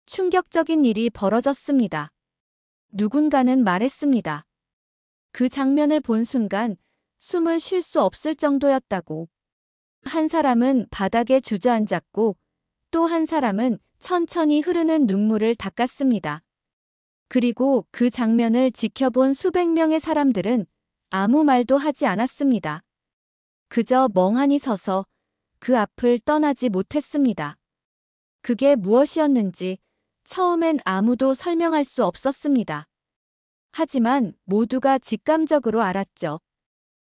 충격적인 일이 벌어졌습니다. 누군가는 말했습니다. 그 장면을 본 순간 숨을 쉴 수 없을 정도였다고. 한 사람은 바닥에 주저앉았고 또 한 사람은 천천히 흐르는 눈물을 닦았습니다. 그리고 그 장면을 지켜본 수백 명의 사람들은 아무 말도 하지 않았습니다. 그저 멍하니 서서 그 앞을 떠나지 못했습니다. 그게 무엇이었는지 처음엔 아무도 설명할 수 없었습니다. 하지만 모두가 직감적으로 알았죠.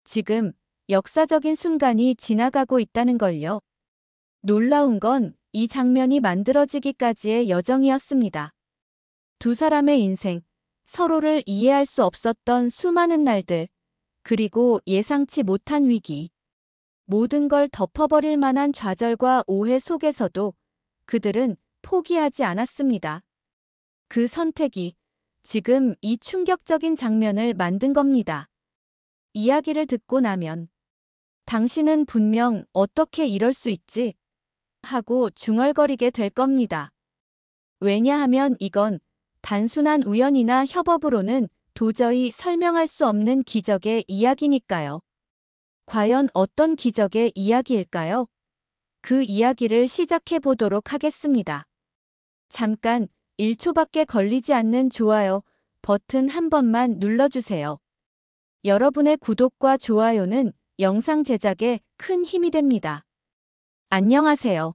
지금 역사적인 순간이 지나가고 있다는 걸요. 놀라운 건 이 장면이 만들어지기까지의 여정이었습니다. 두 사람의 인생, 서로를 이해할 수 없었던 수많은 날들, 그리고 예상치 못한 위기. 모든 걸 덮어버릴 만한 좌절과 오해 속에서도 그들은 포기하지 않았습니다. 그 선택이 지금 이 충격적인 장면을 만든 겁니다. 이야기를 듣고 나면 당신은 분명 어떻게 이럴 수 있지? 하고 중얼거리게 될 겁니다. 왜냐하면 이건 단순한 우연이나 협업으로는 도저히 설명할 수 없는 기적의 이야기니까요. 과연 어떤 기적의 이야기일까요? 그 이야기를 시작해 보도록 하겠습니다. 잠깐 1초밖에 걸리지 않는 좋아요 버튼 한 번만 눌러주세요. 여러분의 구독과 좋아요는 영상 제작에 큰 힘이 됩니다. 안녕하세요.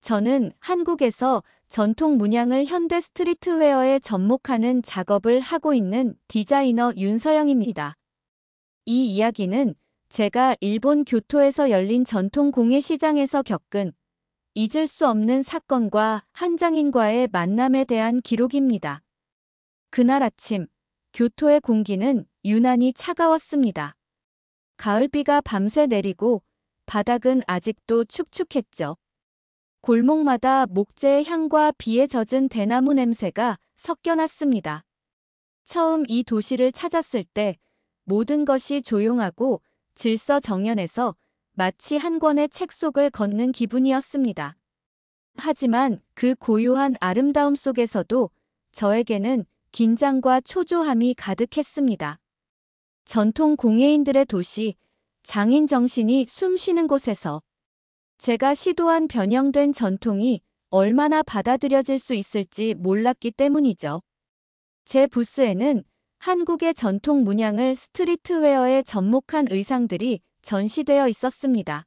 저는 한국에서 전통 문양을 현대 스트리트웨어에 접목하는 작업을 하고 있는 디자이너 윤서영입니다. 이 이야기는 제가 일본 교토에서 열린 전통 공예 시장에서 겪은 잊을 수 없는 사건과 한 장인과의 만남에 대한 기록입니다. 그날 아침, 교토의 공기는 유난히 차가웠습니다. 가을비가 밤새 내리고 바닥은 아직도 축축했죠. 골목마다 목재의 향과 비에 젖은 대나무 냄새가 섞여났습니다. 처음 이 도시를 찾았을 때 모든 것이 조용하고 질서정연해서 마치 한 권의 책 속을 걷는 기분이었습니다. 하지만 그 고요한 아름다움 속에서도 저에게는 긴장과 초조함이 가득했습니다. 전통 공예인들의 도시, 장인 정신이 숨쉬는 곳에서 제가 시도한 변형된 전통이 얼마나 받아들여질 수 있을지 몰랐기 때문이죠. 제 부스에는 한국의 전통 문양을 스트리트웨어에 접목한 의상들이 전시되어 있었습니다.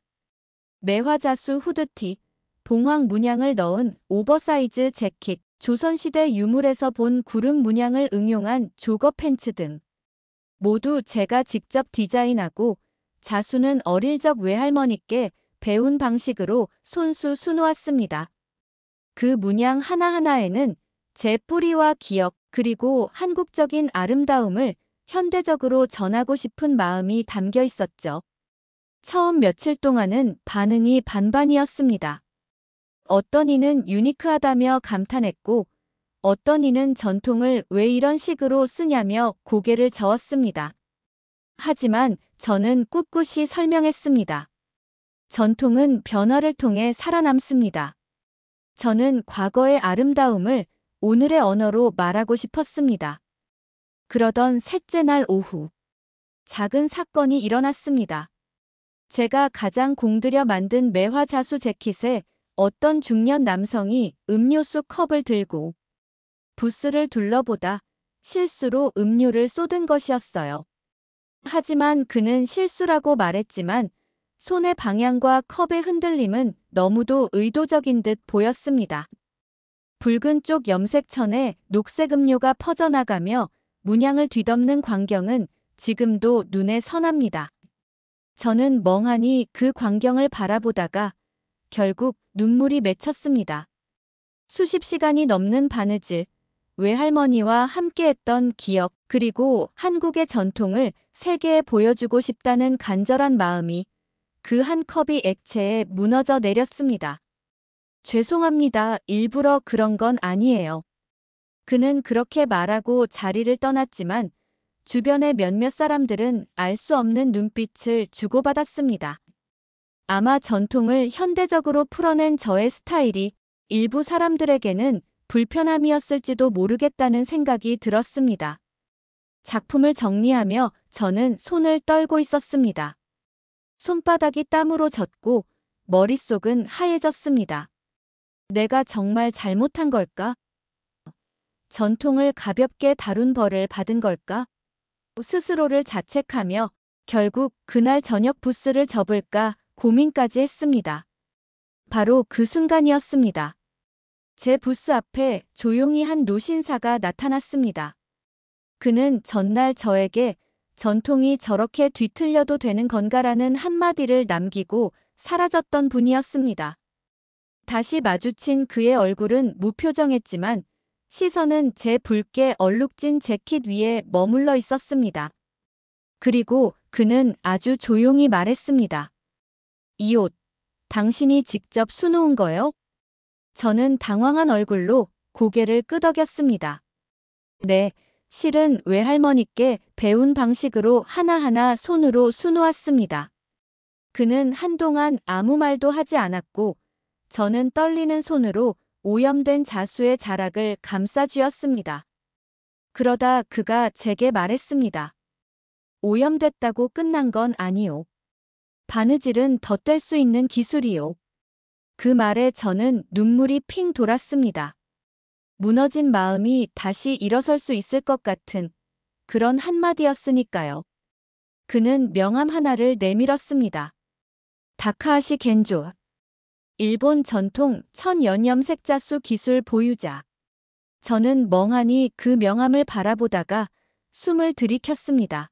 매화자수 후드티, 봉황 문양을 넣은 오버사이즈 재킷, 조선시대 유물에서 본 구름 문양을 응용한 조거 팬츠 등 모두 제가 직접 디자인하고 자수는 어릴 적 외할머니께 배운 방식으로 손수 수놓았습니다. 그 문양 하나하나에는 제 뿌리와 기억 그리고 한국적인 아름다움을 현대적으로 전하고 싶은 마음이 담겨 있었죠. 처음 며칠 동안은 반응이 반반이었습니다. 어떤 이는 유니크하다며 감탄했고 어떤 이는 전통을 왜 이런 식으로 쓰냐며 고개를 저었습니다. 하지만 저는 꿋꿋이 설명했습니다. 전통은 변화를 통해 살아남습니다. 저는 과거의 아름다움을 오늘의 언어로 말하고 싶었습니다. 그러던 셋째 날 오후, 작은 사건이 일어났습니다. 제가 가장 공들여 만든 매화자수 재킷에 어떤 중년 남성이 음료수 컵을 들고 부스를 둘러보다 실수로 음료를 쏟은 것이었어요. 하지만 그는 실수라고 말했지만 손의 방향과 컵의 흔들림은 너무도 의도적인 듯 보였습니다. 붉은 쪽 염색천에 녹색 음료가 퍼져나가며 문양을 뒤덮는 광경은 지금도 눈에 선합니다. 저는 멍하니 그 광경을 바라보다가 결국 눈물이 맺혔습니다. 수십 시간이 넘는 바느질, 외할머니와 함께했던 기억, 그리고 한국의 전통을 세계에 보여주고 싶다는 간절한 마음이 그 한 컵이 액체에 무너져 내렸습니다. 죄송합니다. 일부러 그런 건 아니에요. 그는 그렇게 말하고 자리를 떠났지만 주변의 몇몇 사람들은 알 수 없는 눈빛을 주고받았습니다. 아마 전통을 현대적으로 풀어낸 저의 스타일이 일부 사람들에게는 불편함이었을지도 모르겠다는 생각이 들었습니다. 작품을 정리하며 저는 손을 떨고 있었습니다. 손바닥이 땀으로 젖고 머릿속은 하얘졌습니다. 내가 정말 잘못한 걸까? 전통을 가볍게 다룬 벌을 받은 걸까? 스스로를 자책하며 결국 그날 저녁 부스를 접을까 고민까지 했습니다. 바로 그 순간이었습니다. 제 부스 앞에 조용히 한 노신사가 나타났습니다. 그는 전날 저에게 전통이 저렇게 뒤틀려도 되는 건가라는 한마디를 남기고 사라졌던 분이었습니다. 다시 마주친 그의 얼굴은 무표정했지만 시선은 제 붉게 얼룩진 재킷 위에 머물러 있었습니다. 그리고 그는 아주 조용히 말했습니다. 이 옷, 당신이 직접 수놓은 거요? 저는 당황한 얼굴로 고개를 끄덕였습니다. 네, 실은 외할머니께 배운 방식으로 하나하나 손으로 수놓았습니다. 그는 한동안 아무 말도 하지 않았고 저는 떨리는 손으로 오염된 자수의 자락을 감싸쥐었습니다. 그러다 그가 제게 말했습니다. 오염됐다고 끝난 건 아니오. 바느질은 덧댈 수 있는 기술이오. 그 말에 저는 눈물이 핑 돌았습니다. 무너진 마음이 다시 일어설 수 있을 것 같은 그런 한마디였으니까요. 그는 명함 하나를 내밀었습니다. 다카하시 겐조. 일본 전통 천연염색자수 기술 보유자. 저는 멍하니 그 명함을 바라보다가 숨을 들이켰습니다.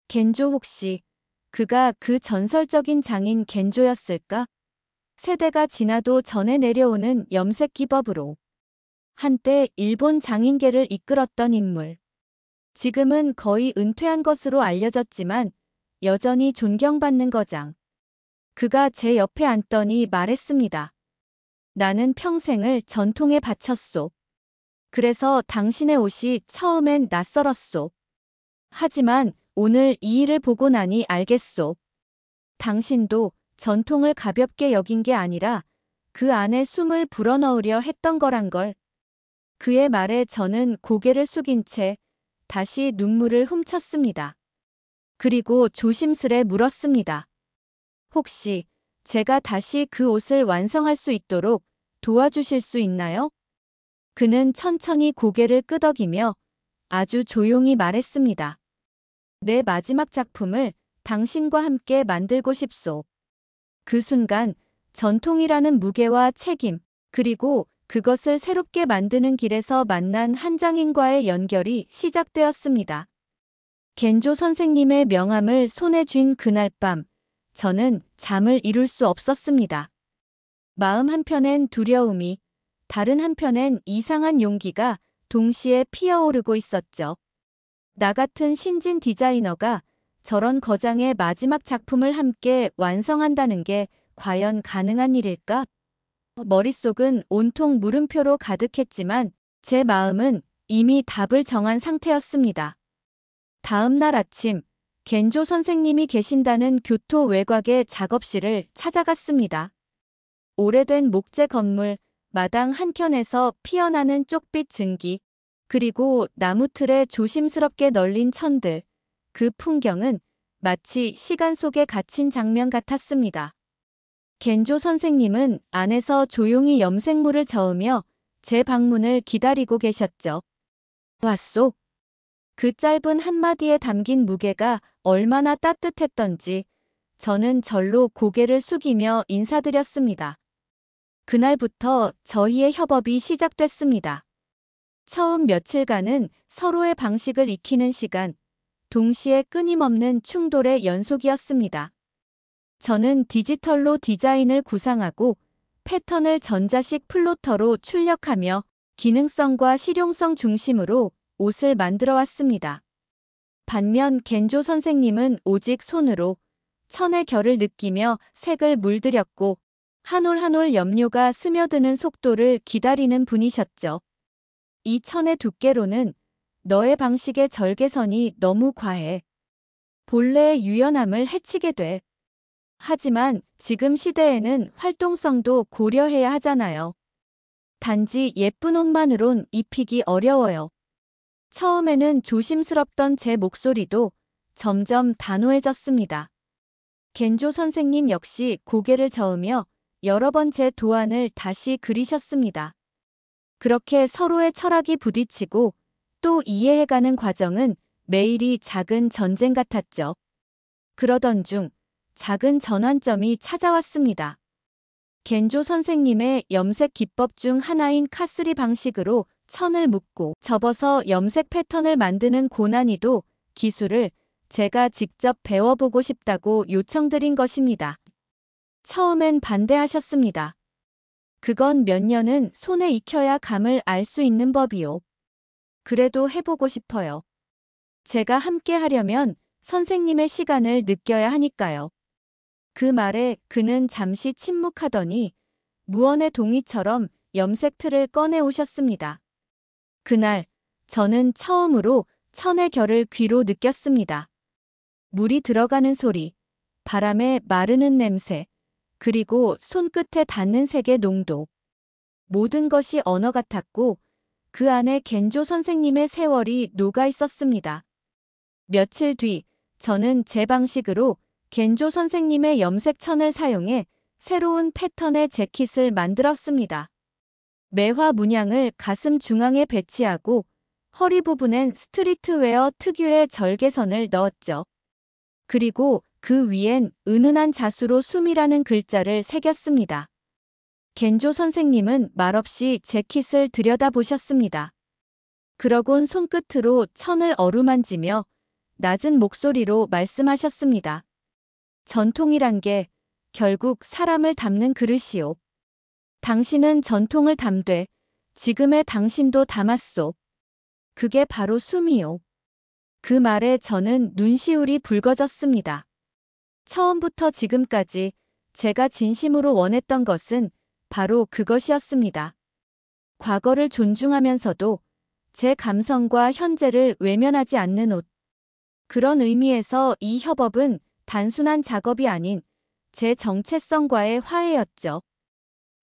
겐조 혹시 그가 그 전설적인 장인 겐조였을까? 세대가 지나도 전해 내려오는 염색 기법으로 한때 일본 장인계를 이끌었던 인물. 지금은 거의 은퇴한 것으로 알려졌지만 여전히 존경받는 거장. 그가 제 옆에 앉더니 말했습니다. 나는 평생을 전통에 바쳤소. 그래서 당신의 옷이 처음엔 낯설었소. 하지만 오늘 이 일을 보고 나니 알겠소. 당신도 전통을 가볍게 여긴 게 아니라 그 안에 숨을 불어넣으려 했던 거란 걸. 그의 말에 저는 고개를 숙인 채 다시 눈물을 훔쳤습니다. 그리고 조심스레 물었습니다. 혹시 제가 다시 그 옷을 완성할 수 있도록 도와주실 수 있나요? 그는 천천히 고개를 끄덕이며 아주 조용히 말했습니다. 내 마지막 작품을 당신과 함께 만들고 싶소. 그 순간 전통이라는 무게와 책임, 그리고 그것을 새롭게 만드는 길에서 만난 한 장인과의 연결이 시작되었습니다. 겐조 선생님의 명함을 손에 쥔 그날 밤, 저는 잠을 이룰 수 없었습니다. 마음 한편엔 두려움이, 다른 한편엔 이상한 용기가 동시에 피어오르고 있었죠. 나 같은 신진 디자이너가 저런 거장의 마지막 작품을 함께 완성한다는 게 과연 가능한 일일까? 머릿속은 온통 물음표로 가득했지만 제 마음은 이미 답을 정한 상태였습니다. 다음 날 아침, 겐조 선생님이 계신다는 교토 외곽의 작업실을 찾아갔습니다. 오래된 목재 건물, 마당 한켠에서 피어나는 쪽빛 증기, 그리고 나무 틀에 조심스럽게 널린 천들, 그 풍경은 마치 시간 속에 갇힌 장면 같았습니다. 겐조 선생님은 안에서 조용히 염색물을 저으며 제 방문을 기다리고 계셨죠. 왔소? 그 짧은 한마디에 담긴 무게가 얼마나 따뜻했던지 저는 절로 고개를 숙이며 인사드렸습니다. 그날부터 저희의 협업이 시작됐습니다. 처음 며칠간은 서로의 방식을 익히는 시간, 동시에 끊임없는 충돌의 연속이었습니다. 저는 디지털로 디자인을 구상하고 패턴을 전자식 플로터로 출력하며 기능성과 실용성 중심으로 옷을 만들어 왔습니다. 반면 겐조 선생님은 오직 손으로 천의 결을 느끼며 색을 물들였고 한 올 한 올 염료가 스며드는 속도를 기다리는 분이셨죠. 이 천의 두께로는 너의 방식의 절개선이 너무 과해. 본래의 유연함을 해치게 돼. 하지만 지금 시대에는 활동성도 고려해야 하잖아요. 단지 예쁜 옷만으론 입히기 어려워요. 처음에는 조심스럽던 제 목소리도 점점 단호해졌습니다. 겐조 선생님 역시 고개를 저으며 여러 번 제 도안을 다시 그리셨습니다. 그렇게 서로의 철학이 부딪히고 또 이해해가는 과정은 매일이 작은 전쟁 같았죠. 그러던 중 작은 전환점이 찾아왔습니다. 겐조 선생님의 염색 기법 중 하나인 카스리 방식으로 천을 묶고 접어서 염색 패턴을 만드는 고난이도 기술을 제가 직접 배워보고 싶다고 요청드린 것입니다. 처음엔 반대하셨습니다. 그건 몇 년은 손에 익혀야 감을 알 수 있는 법이요. 그래도 해보고 싶어요. 제가 함께 하려면 선생님의 시간을 느껴야 하니까요. 그 말에 그는 잠시 침묵하더니 무언의 동이처럼 염색 틀을 꺼내 오셨습니다. 그날 저는 처음으로 천의 결을 귀로 느꼈습니다. 물이 들어가는 소리, 바람에 마르는 냄새, 그리고 손끝에 닿는 색의 농도. 모든 것이 언어 같았고 그 안에 겐조 선생님의 세월이 녹아 있었습니다. 며칠 뒤 저는 제 방식으로 겐조 선생님의 염색천을 사용해 새로운 패턴의 재킷을 만들었습니다. 매화 문양을 가슴 중앙에 배치하고 허리 부분엔 스트리트웨어 특유의 절개선을 넣었죠. 그리고 그 위엔 은은한 자수로 숨이라는 글자를 새겼습니다. 겐조 선생님은 말없이 재킷을 들여다보셨습니다. 그러곤 손끝으로 천을 어루만지며 낮은 목소리로 말씀하셨습니다. 전통이란 게 결국 사람을 담는 그릇이요. 당신은 전통을 담되 지금의 당신도 담았소. 그게 바로 숨이요. 그 말에 저는 눈시울이 붉어졌습니다. 처음부터 지금까지 제가 진심으로 원했던 것은 바로 그것이었습니다. 과거를 존중하면서도 제 감성과 현재를 외면하지 않는 옷. 그런 의미에서 이 협업은 단순한 작업이 아닌 제 정체성과의 화해였죠.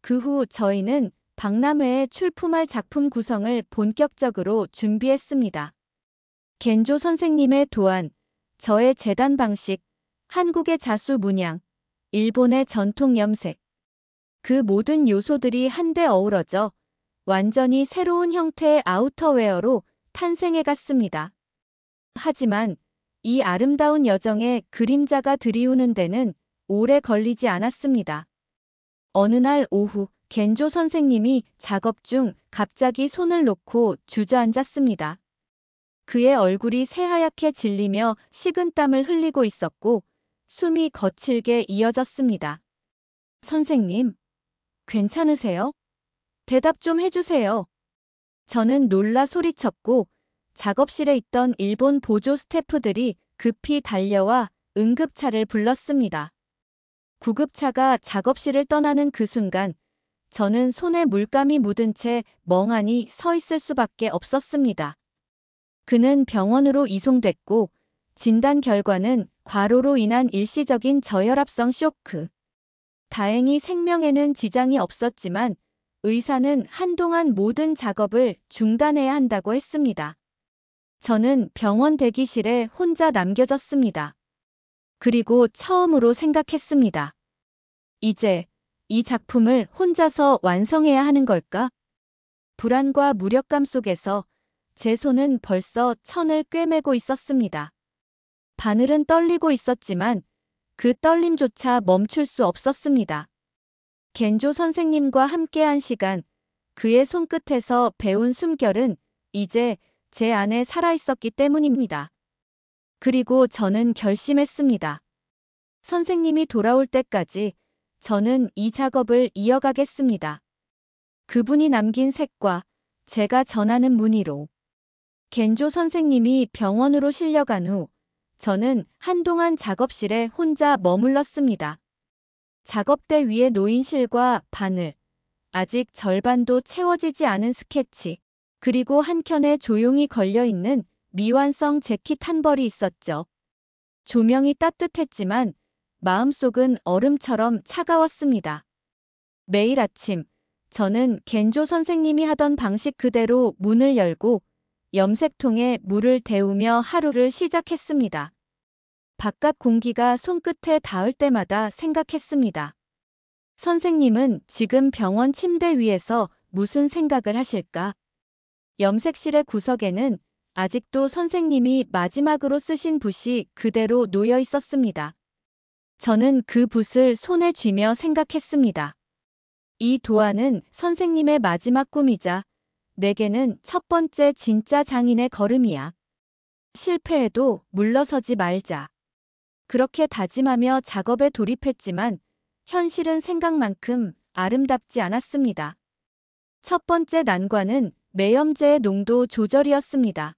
그 후 저희는 박람회에 출품할 작품 구성을 본격적으로 준비했습니다. 겐조 선생님의 도안, 저의 재단 방식, 한국의 자수 문양, 일본의 전통 염색. 그 모든 요소들이 한데 어우러져 완전히 새로운 형태의 아우터웨어로 탄생해갔습니다. 하지만 이 아름다운 여정에 그림자가 들이우는 데는 오래 걸리지 않았습니다. 어느 날 오후 겐조 선생님이 작업 중 갑자기 손을 놓고 주저앉았습니다. 그의 얼굴이 새하얗게 질리며 식은땀을 흘리고 있었고 숨이 거칠게 이어졌습니다. 선생님, 괜찮으세요? 대답 좀 해주세요. 저는 놀라 소리쳤고 작업실에 있던 일본 보조 스태프들이 급히 달려와 응급차를 불렀습니다. 구급차가 작업실을 떠나는 그 순간 저는 손에 물감이 묻은 채 멍하니 서 있을 수밖에 없었습니다. 그는 병원으로 이송됐고 진단 결과는 과로로 인한 일시적인 저혈압성 쇼크. 다행히 생명에는 지장이 없었지만 의사는 한동안 모든 작업을 중단해야 한다고 했습니다. 저는 병원 대기실에 혼자 남겨졌습니다. 그리고 처음으로 생각했습니다. 이제 이 작품을 혼자서 완성해야 하는 걸까? 불안과 무력감 속에서 제 손은 벌써 천을 꿰매고 있었습니다. 바늘은 떨리고 있었지만 그 떨림조차 멈출 수 없었습니다. 겐조 선생님과 함께한 시간, 그의 손끝에서 배운 숨결은 이제 제 안에 살아있었기 때문입니다. 그리고 저는 결심했습니다. 선생님이 돌아올 때까지 저는 이 작업을 이어가겠습니다. 그분이 남긴 색과 제가 전하는 무늬로. 겐조 선생님이 병원으로 실려간 후 저는 한동안 작업실에 혼자 머물렀습니다. 작업대 위에 놓인 실과 바늘, 아직 절반도 채워지지 않은 스케치, 그리고 한켠에 조용히 걸려있는 미완성 재킷 한 벌이 있었죠. 조명이 따뜻했지만 마음속은 얼음처럼 차가웠습니다. 매일 아침 저는 겐조 선생님이 하던 방식 그대로 문을 열고 염색통에 물을 데우며 하루를 시작했습니다. 바깥 공기가 손끝에 닿을 때마다 생각했습니다. 선생님은 지금 병원 침대 위에서 무슨 생각을 하실까? 염색실의 구석에는 아직도 선생님이 마지막으로 쓰신 붓이 그대로 놓여 있었습니다. 저는 그 붓을 손에 쥐며 생각했습니다. 이 도안은 선생님의 마지막 꿈이자 내게는 첫 번째 진짜 장인의 걸음이야. 실패해도 물러서지 말자. 그렇게 다짐하며 작업에 돌입했지만 현실은 생각만큼 아름답지 않았습니다. 첫 번째 난관은 매염제의 농도 조절이었습니다.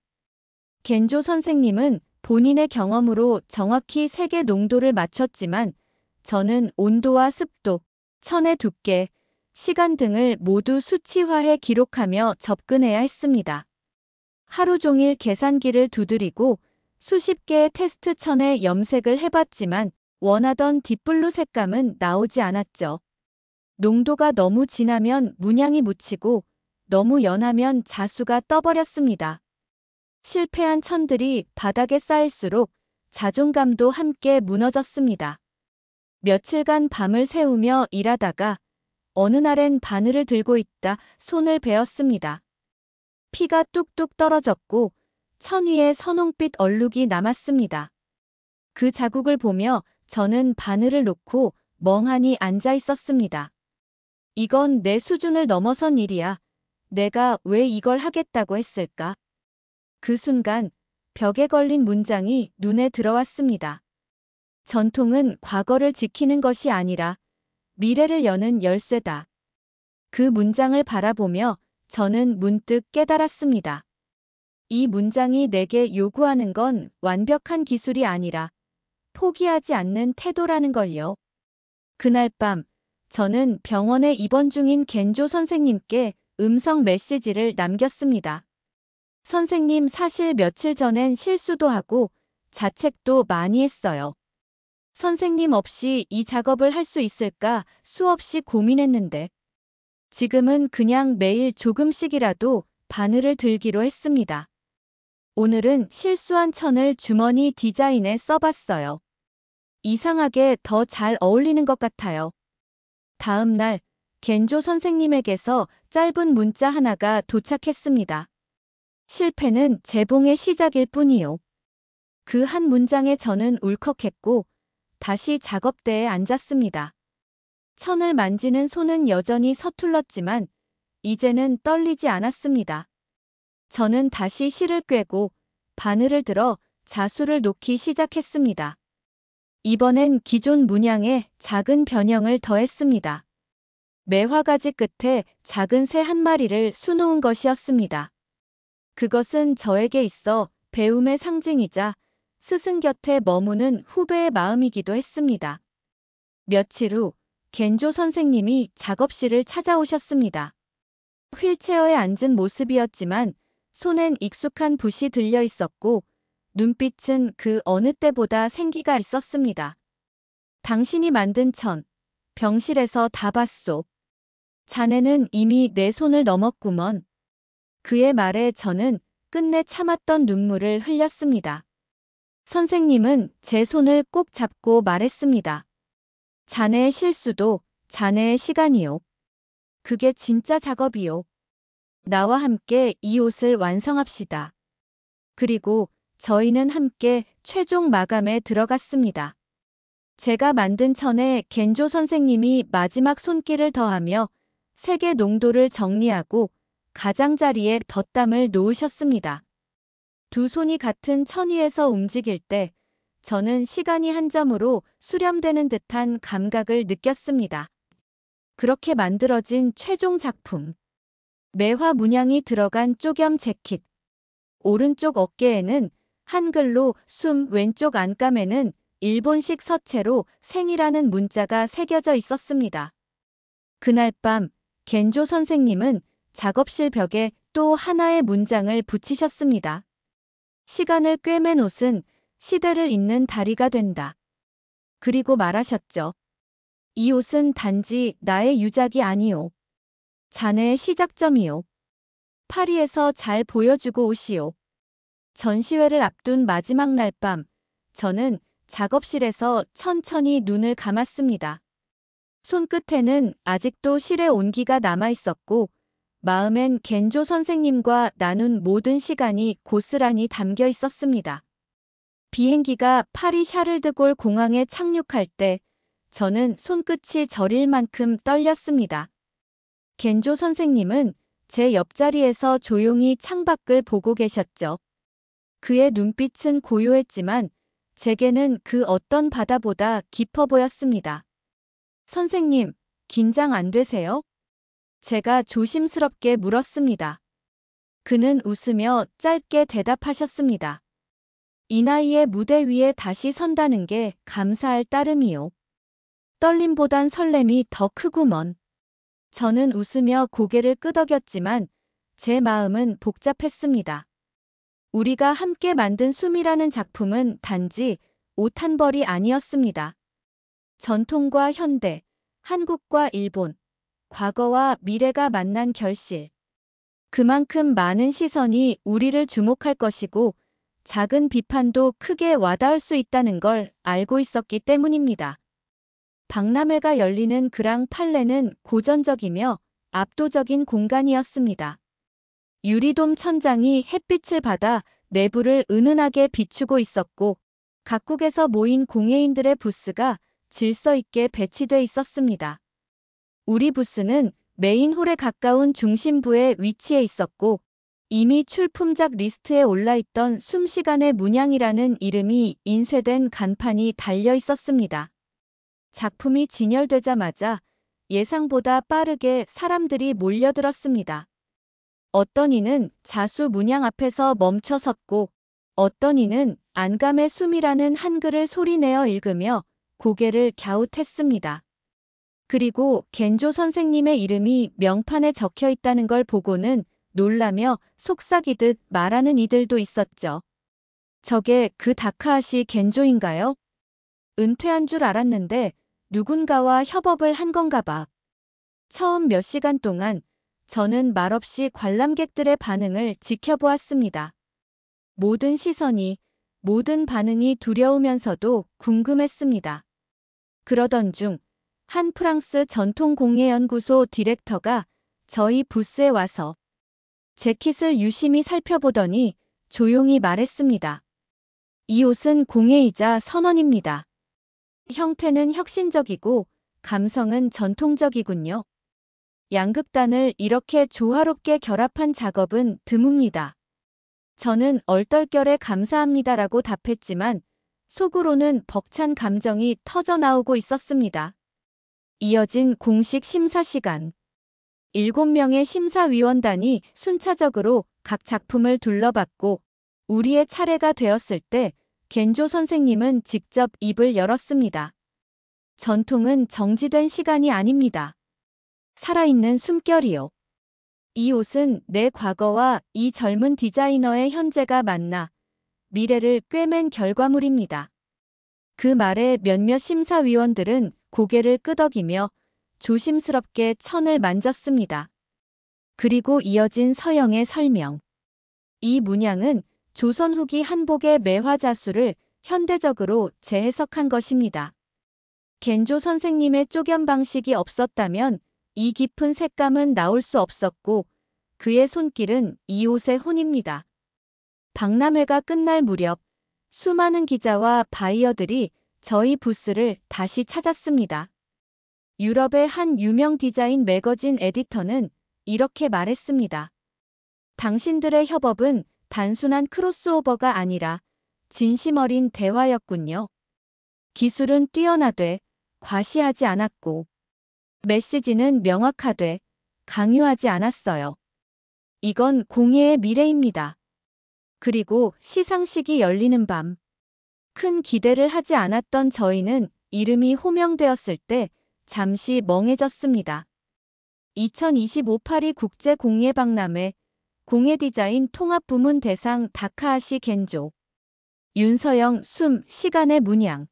겐조 선생님은 본인의 경험으로 정확히 색의 농도를 맞췄지만 저는 온도와 습도, 천의 두께, 시간 등을 모두 수치화해 기록하며 접근해야 했습니다. 하루 종일 계산기를 두드리고 수십 개의 테스트 천에 염색을 해봤지만 원하던 딥블루 색감은 나오지 않았죠. 농도가 너무 진하면 문양이 묻히고 너무 연하면 자수가 떠버렸습니다. 실패한 천들이 바닥에 쌓일수록 자존감도 함께 무너졌습니다. 며칠간 밤을 새우며 일하다가 어느 날엔 바늘을 들고 있다 손을 베었습니다. 피가 뚝뚝 떨어졌고 천 위에 선홍빛 얼룩이 남았습니다. 그 자국을 보며 저는 바늘을 놓고 멍하니 앉아 있었습니다. 이건 내 수준을 넘어선 일이야. 내가 왜 이걸 하겠다고 했을까? 그 순간 벽에 걸린 문장이 눈에 들어왔습니다. 전통은 과거를 지키는 것이 아니라 미래를 여는 열쇠다. 그 문장을 바라보며 저는 문득 깨달았습니다. 이 문장이 내게 요구하는 건 완벽한 기술이 아니라 포기하지 않는 태도라는 걸요. 그날 밤 저는 병원에 입원 중인 겐조 선생님께 음성 메시지를 남겼습니다. 선생님, 사실 며칠 전엔 실수도 하고 자책도 많이 했어요. 선생님 없이 이 작업을 할 수 있을까 수없이 고민했는데 지금은 그냥 매일 조금씩이라도 바늘을 들기로 했습니다. 오늘은 실수한 천을 주머니 디자인에 써봤어요. 이상하게 더 잘 어울리는 것 같아요. 다음 날 겐조 선생님에게서 짧은 문자 하나가 도착했습니다. 실패는 재봉의 시작일 뿐이요. 그 한 문장에 저는 울컥했고 다시 작업대에 앉았습니다. 천을 만지는 손은 여전히 서툴렀지만 이제는 떨리지 않았습니다. 저는 다시 실을 꿰고 바늘을 들어 자수를 놓기 시작했습니다. 이번엔 기존 문양에 작은 변형을 더했습니다. 매화가지 끝에 작은 새 한 마리를 수놓은 것이었습니다. 그것은 저에게 있어 배움의 상징이자 스승 곁에 머무는 후배의 마음이기도 했습니다. 며칠 후 겐조 선생님이 작업실을 찾아오셨습니다. 휠체어에 앉은 모습이었지만 손엔 익숙한 붓이 들려 있었고 눈빛은 그 어느 때보다 생기가 있었습니다. 당신이 만든 천, 병실에서 다 봤소. 자네는 이미 내 손을 넘었구먼. 그의 말에 저는 끝내 참았던 눈물을 흘렸습니다. 선생님은 제 손을 꼭 잡고 말했습니다. 자네의 실수도 자네의 시간이요. 그게 진짜 작업이요. 나와 함께 이 옷을 완성합시다. 그리고 저희는 함께 최종 마감에 들어갔습니다. 제가 만든 천에 겐조 선생님이 마지막 손길을 더하며 색의 농도를 정리하고 가장자리에 덧담을 놓으셨습니다. 두 손이 같은 천 위에서 움직일 때 저는 시간이 한 점으로 수렴되는 듯한 감각을 느꼈습니다. 그렇게 만들어진 최종 작품. 매화 문양이 들어간 쪼겸 재킷. 오른쪽 어깨에는 한글로 숨, 왼쪽 안감에는 일본식 서체로 생이라는 문자가 새겨져 있었습니다. 그날 밤 겐조 선생님은 작업실 벽에 또 하나의 문장을 붙이셨습니다. 시간을 꿰맨 옷은 시대를 잇는 다리가 된다. 그리고 말하셨죠. 이 옷은 단지 나의 유작이 아니오. 자네의 시작점이요. 파리에서 잘 보여주고 오시오. 전시회를 앞둔 마지막 날 밤, 저는 작업실에서 천천히 눈을 감았습니다. 손끝에는 아직도 실의 온기가 남아 있었고, 마음엔 겐조 선생님과 나눈 모든 시간이 고스란히 담겨 있었습니다. 비행기가 파리 샤를드골 공항에 착륙할 때 저는 손끝이 저릴 만큼 떨렸습니다. 겐조 선생님은 제 옆자리에서 조용히 창밖을 보고 계셨죠. 그의 눈빛은 고요했지만 제게는 그 어떤 바다보다 깊어 보였습니다. 선생님, 긴장 안 되세요? 제가 조심스럽게 물었습니다. 그는 웃으며 짧게 대답하셨습니다. 이 나이에 무대 위에 다시 선다는 게 감사할 따름이요. 떨림보단 설렘이 더 크구먼. 저는 웃으며 고개를 끄덕였지만 제 마음은 복잡했습니다. 우리가 함께 만든 숨이라는 작품은 단지 옷 한 벌이 아니었습니다. 전통과 현대, 한국과 일본, 과거와 미래가 만난 결실. 그만큼 많은 시선이 우리를 주목할 것이고 작은 비판도 크게 와닿을 수 있다는 걸 알고 있었기 때문입니다. 박람회가 열리는 그랑 팔레는 고전적이며 압도적인 공간이었습니다. 유리돔 천장이 햇빛을 받아 내부를 은은하게 비추고 있었고 각국에서 모인 공예인들의 부스가 질서 있게 배치돼 있었습니다. 우리 부스는 메인 홀에 가까운 중심부에 위치해 있었고 이미 출품작 리스트에 올라있던 숨시간의 문양이라는 이름이 인쇄된 간판이 달려 있었습니다. 작품이 진열되자마자 예상보다 빠르게 사람들이 몰려들었습니다. 어떤 이는 자수 문양 앞에서 멈춰 섰고 어떤 이는 안감의 숨이라는 한글을 소리내어 읽으며 고개를 갸웃했습니다. 그리고 겐조 선생님의 이름이 명판에 적혀 있다는 걸 보고는 놀라며 속삭이듯 말하는 이들도 있었죠. 저게 그 다카하시 겐조인가요? 은퇴한 줄 알았는데 누군가와 협업을 한 건가 봐. 처음 몇 시간 동안 저는 말없이 관람객들의 반응을 지켜보았습니다. 모든 시선이, 모든 반응이 두려우면서도 궁금했습니다. 그러던 중 한 프랑스 전통공예연구소 디렉터가 저희 부스에 와서 재킷을 유심히 살펴보더니 조용히 말했습니다. 이 옷은 공예이자 선언입니다. 형태는 혁신적이고 감성은 전통적이군요. 양극단을 이렇게 조화롭게 결합한 작업은 드뭅니다. 저는 얼떨결에 감사합니다라고 답했지만 속으로는 벅찬 감정이 터져나오고 있었습니다. 이어진 공식 심사 시간. 7명의 심사위원단이 순차적으로 각 작품을 둘러봤고 우리의 차례가 되었을 때 겐조 선생님은 직접 입을 열었습니다. 전통은 정지된 시간이 아닙니다. 살아있는 숨결이요. 이 옷은 내 과거와 이 젊은 디자이너의 현재가 만나 미래를 꿰맨 결과물입니다. 그 말에 몇몇 심사위원들은 고개를 끄덕이며 조심스럽게 천을 만졌습니다. 그리고 이어진 서영의 설명. 이 문양은 조선 후기 한복의 매화자수를 현대적으로 재해석한 것입니다. 겐조 선생님의 쪼견 방식이 없었다면 이 깊은 색감은 나올 수 없었고 그의 손길은 이 옷의 혼입니다. 박람회가 끝날 무렵 수많은 기자와 바이어들이 저희 부스를 다시 찾았습니다. 유럽의 한 유명 디자인 매거진 에디터는 이렇게 말했습니다. 당신들의 협업은 단순한 크로스오버가 아니라 진심 어린 대화였군요. 기술은 뛰어나되 과시하지 않았고 메시지는 명확하되 강요하지 않았어요. 이건 공예의 미래입니다. 그리고 시상식이 열리는 밤. 큰 기대를 하지 않았던 저희는 이름이 호명되었을 때 잠시 멍해졌습니다. 2025 파리 국제공예박람회 공예디자인 통합부문 대상 다카하시 겐조. 윤서영 숨 시간의 문양.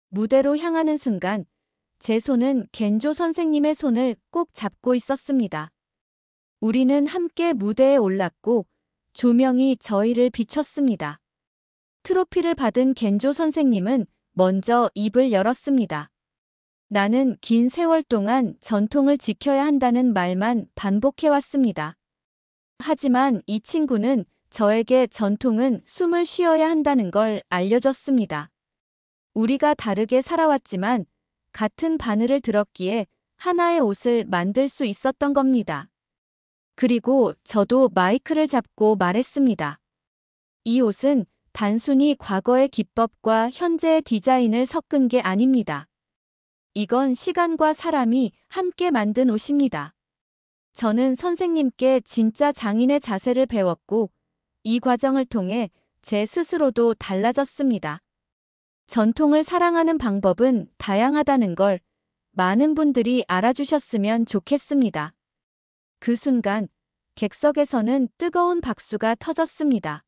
무대로 향하는 순간 제 손은 겐조 선생님의 손을 꼭 잡고 있었습니다. 우리는 함께 무대에 올랐고 조명이 저희를 비췄습니다. 트로피를 받은 겐조 선생님은 먼저 입을 열었습니다. 나는 긴 세월 동안 전통을 지켜야 한다는 말만 반복해왔습니다. 하지만 이 친구는 저에게 전통은 숨을 쉬어야 한다는 걸 알려줬습니다. 우리가 다르게 살아왔지만 같은 바늘을 들었기에 하나의 옷을 만들 수 있었던 겁니다. 그리고 저도 마이크를 잡고 말했습니다. 이 옷은 단순히 과거의 기법과 현재의 디자인을 섞은 게 아닙니다. 이건 시간과 사람이 함께 만든 옷입니다. 저는 선생님께 진짜 장인의 자세를 배웠고 이 과정을 통해 제 스스로도 달라졌습니다. 전통을 사랑하는 방법은 다양하다는 걸 많은 분들이 알아주셨으면 좋겠습니다. 그 순간 객석에서는 뜨거운 박수가 터졌습니다.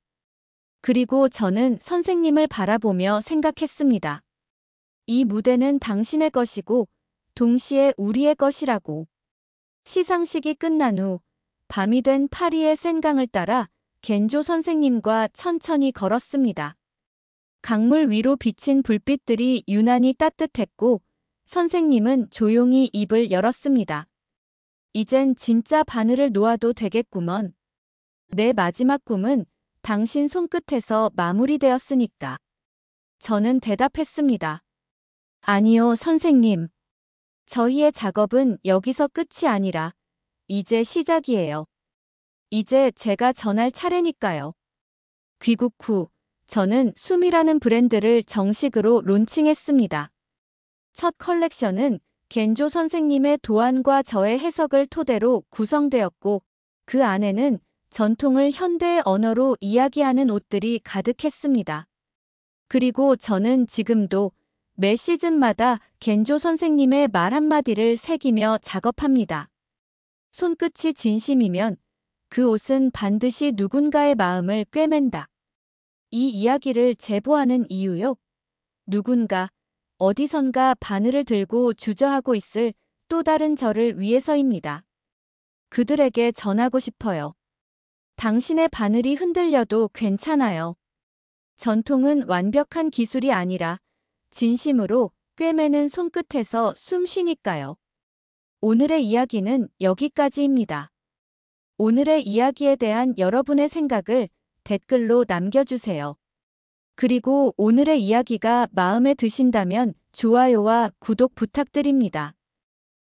그리고 저는 선생님을 바라보며 생각했습니다. 이 무대는 당신의 것이고 동시에 우리의 것이라고. 시상식이 끝난 후 밤이 된 파리의 센강을 따라 겐조 선생님과 천천히 걸었습니다. 강물 위로 비친 불빛들이 유난히 따뜻했고 선생님은 조용히 입을 열었습니다. 이젠 진짜 바늘을 놓아도 되겠구먼. 내 마지막 꿈은 당신 손끝에서 마무리되었으니까. 저는 대답했습니다. 아니요, 선생님. 저희의 작업은 여기서 끝이 아니라 이제 시작이에요. 이제 제가 전할 차례니까요. 귀국 후 저는 숨이라는 브랜드를 정식으로 론칭했습니다. 첫 컬렉션은 겐조 선생님의 도안과 저의 해석을 토대로 구성되었고 그 안에는 전통을 현대의 언어로 이야기하는 옷들이 가득했습니다. 그리고 저는 지금도 매 시즌마다 겐조 선생님의 말 한마디를 새기며 작업합니다. 손끝이 진심이면 그 옷은 반드시 누군가의 마음을 꿰맨다. 이 이야기를 제보하는 이유요. 누군가 어디선가 바늘을 들고 주저하고 있을 또 다른 저를 위해서입니다. 그들에게 전하고 싶어요. 당신의 바늘이 흔들려도 괜찮아요. 전통은 완벽한 기술이 아니라 진심으로 꿰매는 손끝에서 숨 쉬니까요. 오늘의 이야기는 여기까지입니다. 오늘의 이야기에 대한 여러분의 생각을 댓글로 남겨주세요. 그리고 오늘의 이야기가 마음에 드신다면 좋아요와 구독 부탁드립니다.